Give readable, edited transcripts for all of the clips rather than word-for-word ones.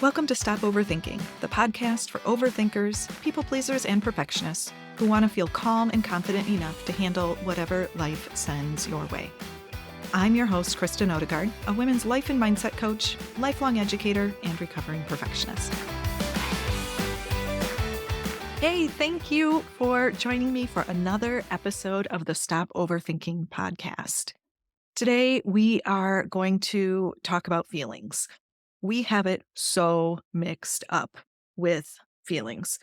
Welcome to Stop Overthinking, the podcast for overthinkers, people pleasers, and perfectionists who want to feel calm and confident enough to handle whatever life sends your way. I'm your host, Kristen Odegaard, a women's life and mindset coach, lifelong educator, and recovering perfectionist. Hey, thank you for joining me for another episode of the Stop Overthinking podcast. Today, we are going to talk about feelings. We have it so mixed up with feelings.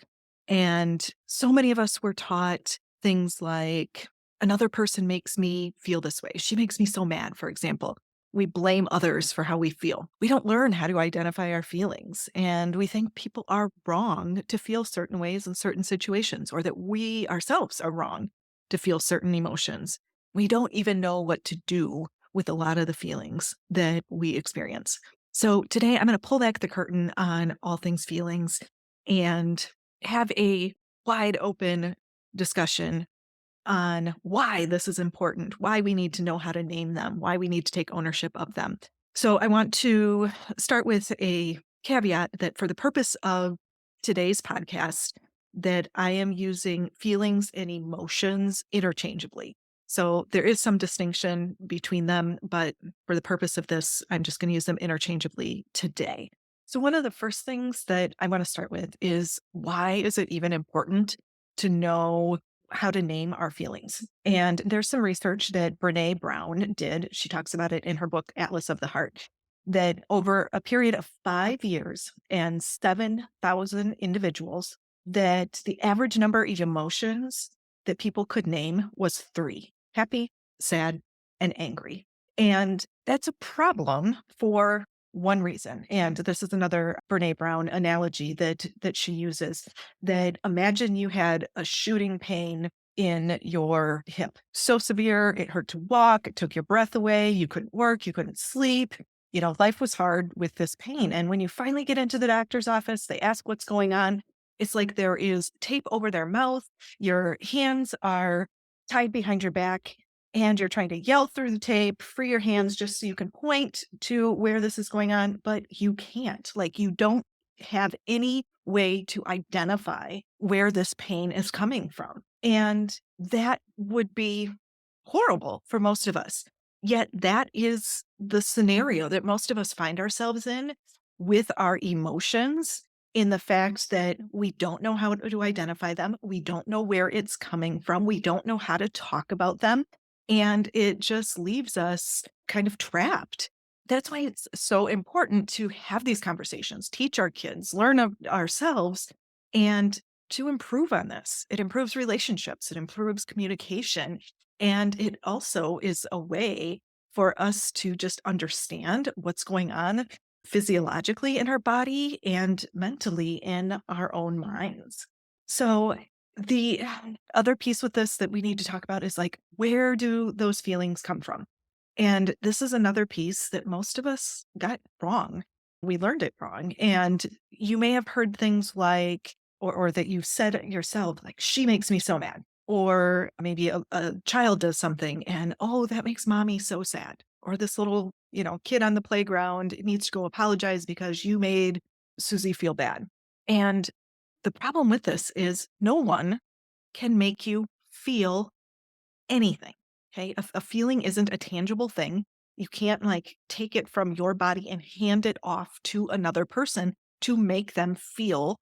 And so many of us were taught things like, another person makes me feel this way. She makes me so mad, for example. We blame others for how we feel. We don't learn how to identify our feelings. And we think people are wrong to feel certain ways in certain situations, or that we ourselves are wrong to feel certain emotions. We don't even know what to do with a lot of the feelings that we experience. So today I'm going to pull back the curtain on all things feelings and have a wide open discussion on why this is important, why we need to know how to name them, why we need to take ownership of them. So I want to start with a caveat that for the purpose of today's podcast, that I am using feelings and emotions interchangeably. So there is some distinction between them, but for the purpose of this, I'm just going to use them interchangeably today. So one of the first things that I want to start with is, why is it even important to know how to name our feelings? And there's some research that Brene Brown did. She talks about it in her book, Atlas of the Heart, that over a period of 5 years and 7,000 individuals, that the average number of emotions that people could name was 3: happy, sad, and angry. And that's a problem for one reason. And this is another Brene Brown analogy that she uses, that imagine you had a shooting pain in your hip. So severe, it hurt to walk, it took your breath away, you couldn't work, you couldn't sleep. Life was hard with this pain. And when you finally get into the doctor's office, they ask what's going on. It's like there is tape over their mouth, your hands are tied behind your back, and you're trying to yell through the tape, free your hands just so you can point to where this is going on, but you can't. Like, you don't have any way to identify where this pain is coming from. And that would be horrible for most of us. Yet that is the scenario that most of us find ourselves in with our emotions, in the fact that we don't know how to identify them. We don't know where it's coming from. We don't know how to talk about them. And it just leaves us kind of trapped. That's why it's so important to have these conversations, teach our kids, learn ourselves, and to improve on this. It improves relationships, it improves communication, and it also is a way for us to just understand what's going on physiologically in our body and mentally in our own minds. So the other piece with this that we need to talk about is, like, where do those feelings come from? And this is another piece that most of us got wrong. We learned it wrong. And you may have heard things like, or that you've said it yourself, like, she makes me so mad. Or maybe a child does something and, oh, that makes mommy so sad. Or this little, kid on the playground needs to go apologize because you made Susie feel bad. And the problem with this is no one can make you feel anything. Okay. A feeling isn't a tangible thing. You can't, like, take it from your body and hand it off to another person to make them feel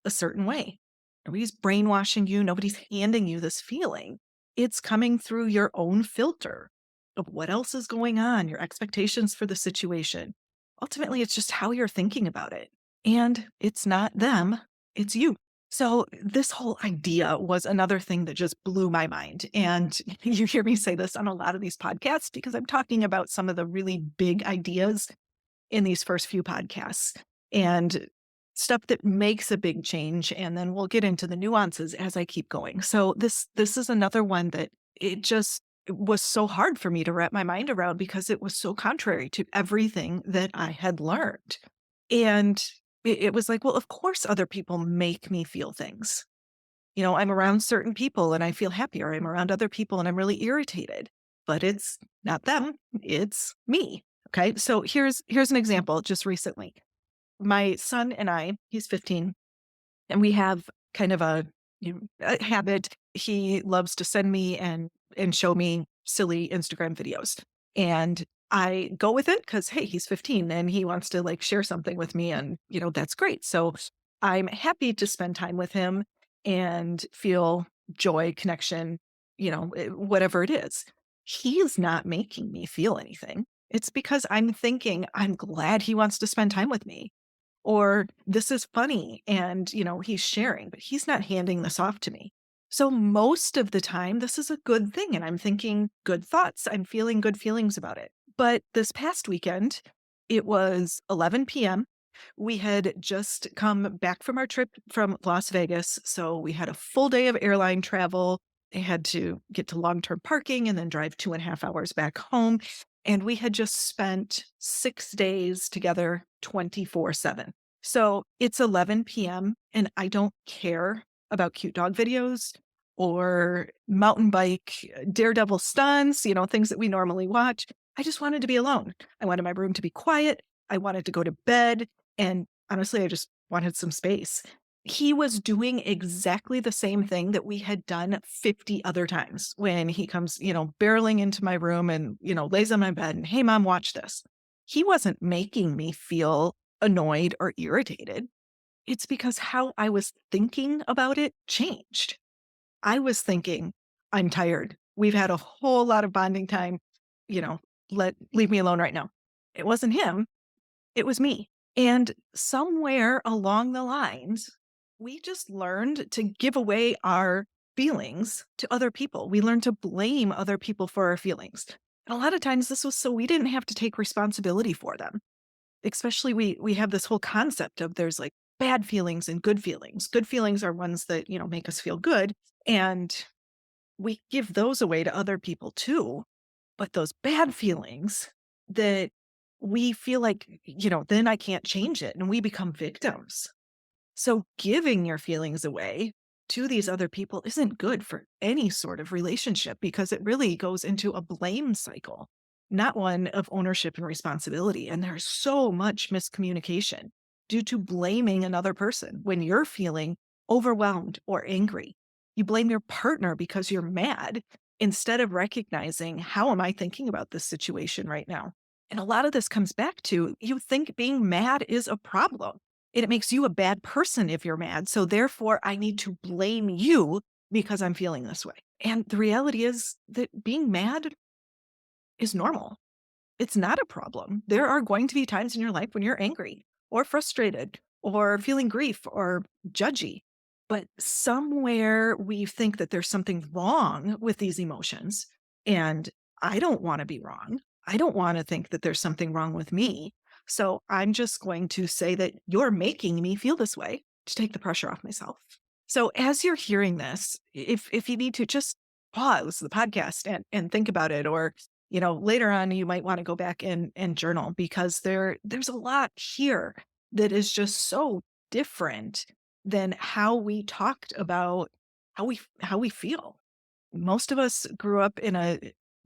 a certain way. Nobody's brainwashing you. Nobody's handing you this feeling. It's coming through your own filter of what else is going on, your expectations for the situation. Ultimately, it's just how you're thinking about it. And it's not them, it's you. So this whole idea was another thing that just blew my mind. And you hear me say this on a lot of these podcasts because I'm talking about some of the really big ideas in these first few podcasts and stuff that makes a big change. And then we'll get into the nuances as I keep going. So this is another one that it was so hard for me to wrap my mind around because it was so contrary to everything that I had learned. And it was like, well, of course other people make me feel things. I'm around certain people and I feel happier. I'm around other people and I'm really irritated. But it's not them, it's me. Okay. So here's an example just recently. my son and he's 15, and we have kind of a habit. He loves to send me and show me silly Instagram videos. And I go with it because, hey, he's 15 and he wants to like share something with me. And, that's great. So I'm happy to spend time with him and feel joy, connection, whatever it is. He's not making me feel anything. It's because I'm thinking, I'm glad he wants to spend time with me, or this is funny and, he's sharing, but he's not handing this off to me. So most of the time, this is a good thing. And I'm thinking good thoughts. I'm feeling good feelings about it. But this past weekend, it was 11 p.m. We had just come back from our trip from Las Vegas. So we had a full day of airline travel. I had to get to long term parking and then drive 2.5 hours back home. And we had just spent 6 days together 24/7. So it's 11 p.m. and I don't care about cute dog videos or mountain bike daredevil stunts, things that we normally watch. I just wanted to be alone. I wanted my room to be quiet. I wanted to go to bed. And honestly, I just wanted some space. He was doing exactly the same thing that we had done 50 other times when he comes, barreling into my room and, lays on my bed and, hey, mom, watch this. He wasn't making me feel annoyed or irritated. It's because how I was thinking about it changed. I was thinking, I'm tired. We've had a whole lot of bonding time. You know, leave me alone right now. It wasn't him. It was me. And somewhere along the lines, we just learned to give away our feelings to other people. We learned to blame other people for our feelings. And a lot of times this was so we didn't have to take responsibility for them. Especially we have this whole concept of there's like bad feelings and good feelings. Good feelings are ones that, make us feel good. And we give those away to other people too. But those bad feelings that we feel like, then I can't change it and we become victims. So giving your feelings away to these other people isn't good for any sort of relationship because it really goes into a blame cycle, not one of ownership and responsibility. And there's so much miscommunication due to blaming another person when you're feeling overwhelmed or angry. You blame your partner because you're mad instead of recognizing, how am I thinking about this situation right now? And a lot of this comes back to you think being mad is a problem. It makes you a bad person if you're mad. So therefore, I need to blame you because I'm feeling this way. And the reality is that being mad is normal. It's not a problem. There are going to be times in your life when you're angry or frustrated or feeling grief or judgy. But somewhere we think that there's something wrong with these emotions. And I don't want to be wrong. I don't want to think that there's something wrong with me. So I'm just going to say that you're making me feel this way to take the pressure off myself. So as you're hearing this, if you need to just pause the podcast and think about it, or later on, you might want to go back and journal because there's a lot here that is just so different than how we talked about how we feel. Most of us grew up in a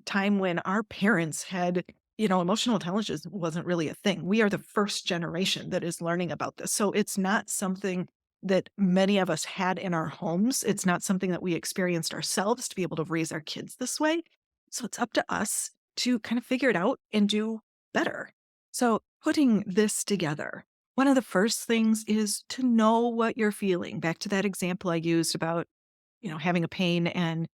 time when our parents had, emotional intelligence wasn't really a thing. We are the first generation that is learning about this. So it's not something that many of us had in our homes. It's not something that we experienced ourselves to be able to raise our kids this way. So it's up to us to kind of figure it out and do better. So putting this together, one of the first things is to know what you're feeling. Back to that example I used about, having a pain and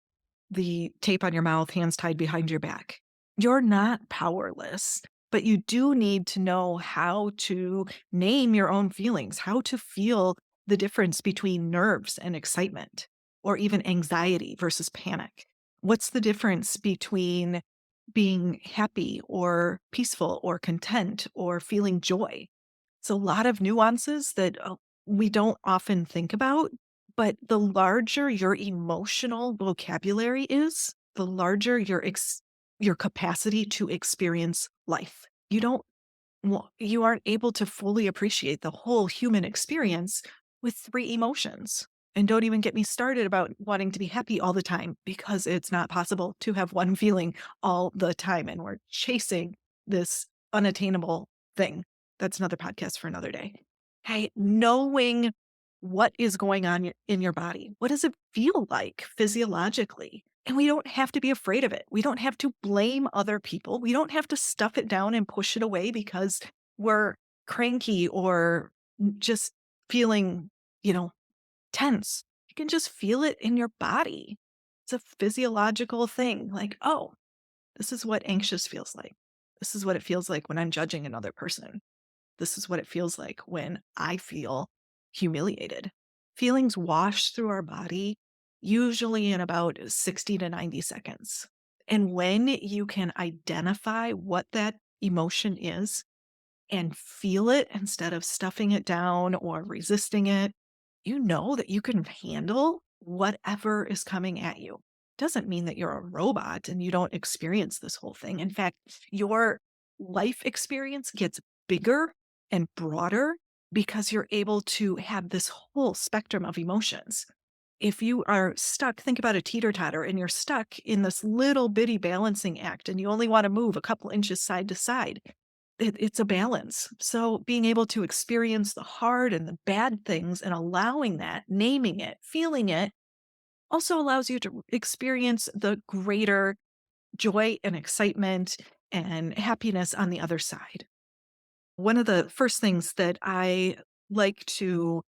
the tape on your mouth, hands tied behind your back. You're not powerless, but you do need to know how to name your own feelings, how to feel the difference between nerves and excitement, or even anxiety versus panic. What's the difference between being happy or peaceful or content or feeling joy? It's a lot of nuances that we don't often think about, but the larger your emotional vocabulary is, the larger your capacity to experience life. You aren't able to fully appreciate the whole human experience with three emotions. And don't even get me started about wanting to be happy all the time because it's not possible to have one feeling all the time. And we're chasing this unattainable thing. That's another podcast for another day. Okay. Knowing what is going on in your body. What does it feel like physiologically? And we don't have to be afraid of it. We don't have to blame other people. We don't have to stuff it down and push it away because we're cranky or just feeling, you know, tense. You can just feel it in your body. It's a physiological thing. Like, oh, this is what anxious feels like. This is what it feels like when I'm judging another person. This is what it feels like when I feel humiliated. Feelings wash through our body, usually in about 60 to 90 seconds. And when you can identify what that emotion is and feel it instead of stuffing it down or resisting it, you know that you can handle whatever is coming at you. Doesn't mean that you're a robot and you don't experience this whole thing. In fact, your life experience gets bigger and broader because you're able to have this whole spectrum of emotions. If you are stuck, think about a teeter totter and you're stuck in this little bitty balancing act and you only want to move a couple inches side to side, it's a balance. So being able to experience the hard and the bad things and allowing that, naming it, feeling it, also allows you to experience the greater joy and excitement and happiness on the other side. One of the first things that I like to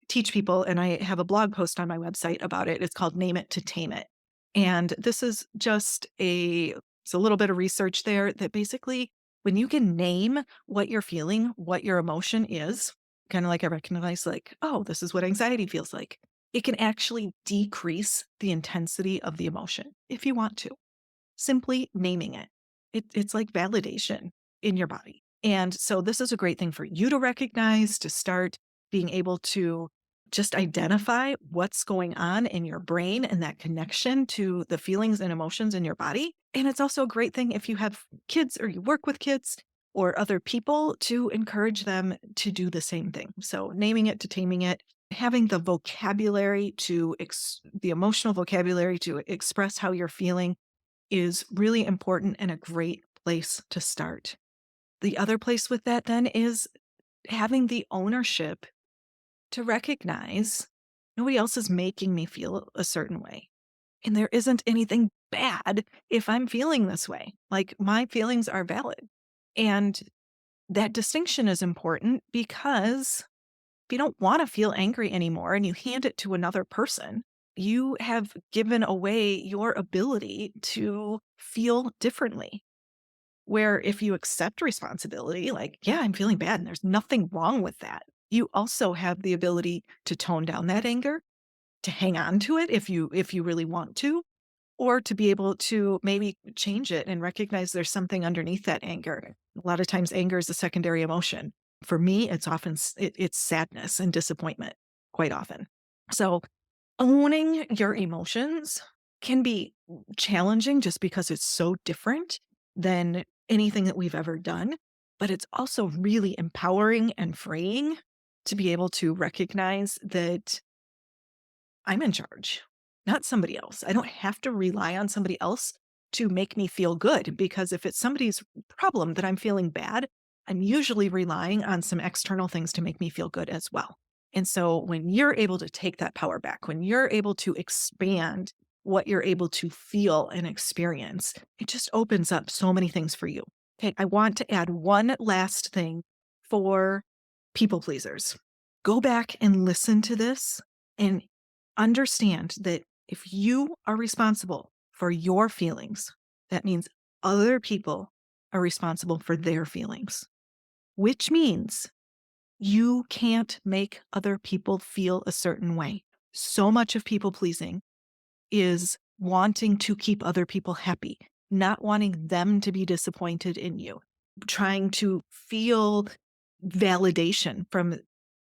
teach people, and I have a blog post on my website about it, it's called Name It to Tame It. And this is just it's a little bit of research there that basically when you can name what you're feeling, what your emotion is, kind of like I recognize like, oh, this is what anxiety feels like. It can actually decrease the intensity of the emotion if you want to. Simply naming it. It's like validation in your body. And so this is a great thing for you to recognize, to start being able to just identify what's going on in your brain and that connection to the feelings and emotions in your body. And it's also a great thing if you have kids or you work with kids or other people to encourage them to do the same thing. So naming it to taming it, having the vocabulary to the emotional vocabulary to express how you're feeling is really important and a great place to start. The other place with that then is having the ownership to recognize nobody else is making me feel a certain way. And there isn't anything bad if I'm feeling this way. Like my feelings are valid. And that distinction is important because if you don't want to feel angry anymore and you hand it to another person, you have given away your ability to feel differently. Where if you accept responsibility, like, yeah, I'm feeling bad and there's nothing wrong with that, you also have the ability to tone down that anger, to hang on to it if you really want to, or to be able to maybe change it and recognize there's something underneath that anger. A lot of times anger is a secondary emotion. For me, it's often it's sadness and disappointment quite often. So owning your emotions can be challenging just because it's so different than anything that we've ever done, but it's also really empowering and freeing to be able to recognize that I'm in charge, not somebody else. I don't have to rely on somebody else to make me feel good because if it's somebody's problem that I'm feeling bad, I'm usually relying on some external things to make me feel good as well. And so when you're able to take that power back, when you're able to expand what you're able to feel and experience, it just opens up so many things for you. Okay, I want to add one last thing for people pleasers. Go back and listen to this and understand that if you are responsible for your feelings, that means other people are responsible for their feelings, which means you can't make other people feel a certain way. So much of people pleasing is wanting to keep other people happy, not wanting them to be disappointed in you, trying to feel validation from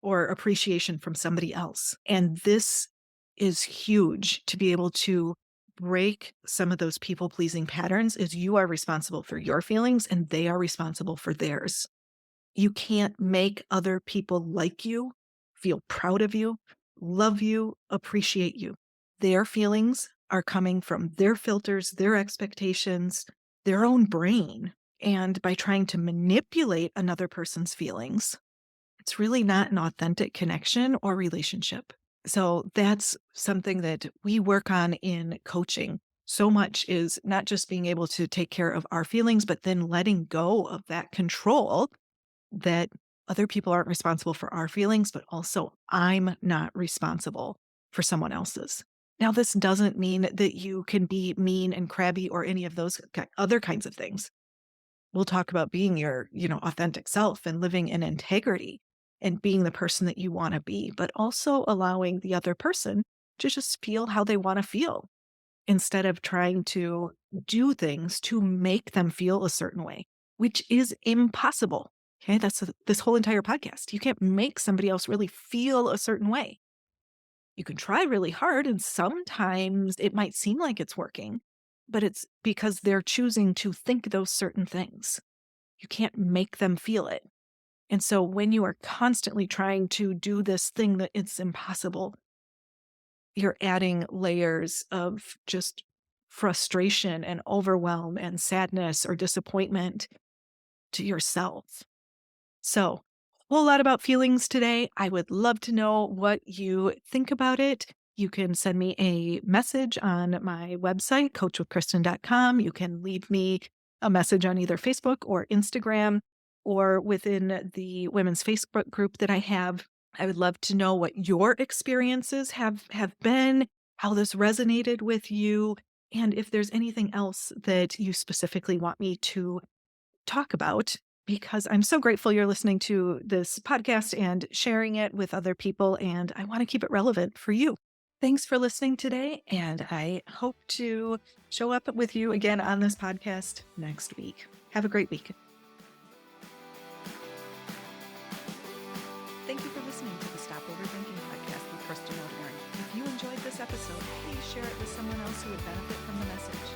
or appreciation from somebody else. And this is huge to be able to break some of those people pleasing patterns is you are responsible for your feelings and they are responsible for theirs. You can't make other people like you, feel proud of you, love you, appreciate you. Their feelings are coming from their filters, their expectations, their own brain. And by trying to manipulate another person's feelings, it's really not an authentic connection or relationship. So that's something that we work on in coaching. So much is not just being able to take care of our feelings, but then letting go of that control that other people aren't responsible for our feelings, but also I'm not responsible for someone else's. Now, this doesn't mean that you can be mean and crabby or any of those other kinds of things. We'll talk about being your, authentic self and living in integrity and being the person that you want to be, but also allowing the other person to just feel how they want to feel instead of trying to do things to make them feel a certain way, which is impossible. Okay, that's this whole entire podcast. You can't make somebody else really feel a certain way. You can try really hard, and sometimes it might seem like it's working, but it's because they're choosing to think those certain things. You can't make them feel it. And so when you are constantly trying to do this thing that it's impossible, you're adding layers of just frustration and overwhelm and sadness or disappointment to yourself. So, a whole lot about feelings today. I would love to know what you think about it. You can send me a message on my website, coachwithkristen.com. You can leave me a message on either Facebook or Instagram or within the women's Facebook group that I have. I would love to know what your experiences have been, how this resonated with you, and if there's anything else that you specifically want me to talk about, because I'm so grateful you're listening to this podcast and sharing it with other people, and I want to keep it relevant for you. Thanks for listening today, and I hope to show up with you again on this podcast next week. Have a great week. Thank you for listening to the Stop Overthinking podcast with Kristen O'Doran. If you enjoyed this episode, please share it with someone else who would benefit from the message.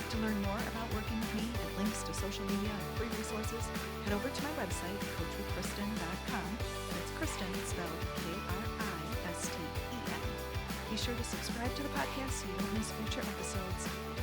To learn more about working with me and links to social media and free resources, head over to my website, coachwithkristen.com. That's Kristen spelled Kristen. Be sure to subscribe to the podcast so you don't miss future episodes.